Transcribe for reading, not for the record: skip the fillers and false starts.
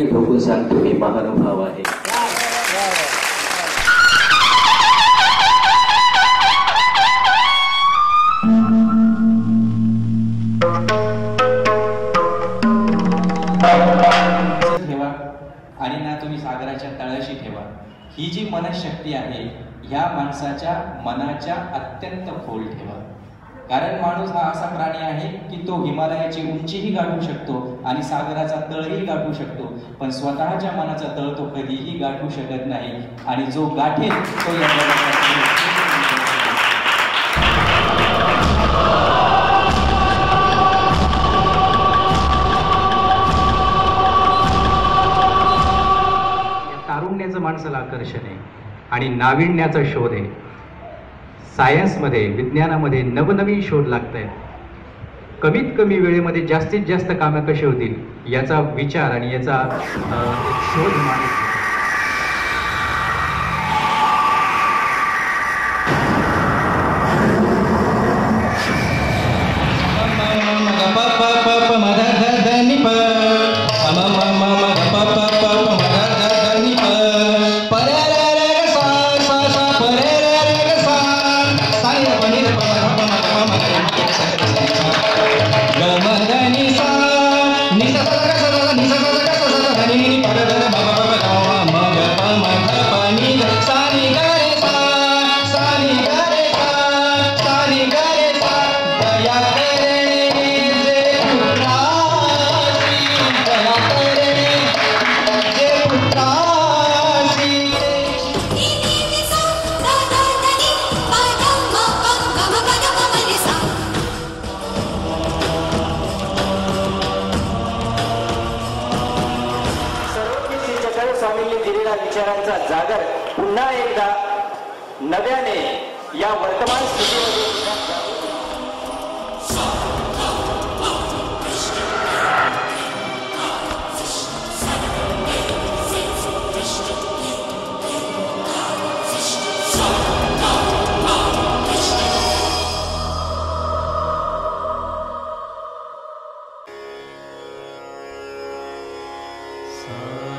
टाकी ठोकून सांगतो मी महानुभाव आहे. ठेवा आणि ना तुम्ही सागराच्या तळाशी ठेवा. ही जी मनशक्ती आहे ह्या माणसाच्या मनाच्या अत्यंत खोल ठेवा. कारण माणूस हा असा प्राणी आहे की तो हिमालयाची उंचीही गाठू शकतो आणि सागराचा तळही गाठू शकतो, पण स्वतःच्या मनाचा तळ तो कधीही गाठू शकत नाही. आणि जो गाठेल तो या तारुण्याचं माणसाला आकर्षण आहे आणि नाविन्याचा शोध आहे. सायन्समध्ये विज्ञानामध्ये नवनवीन शोध लागत आहेत. कमीत कमी वेळेमध्ये जास्तीत जास्त कामं कशी होतील याचा विचार आणि याचा शोध माणूस स्वामींनी दिलेला विचारांचा जागर पुन्हा एकदा नव्याने या वर्तमान स्थितीमध्ये सा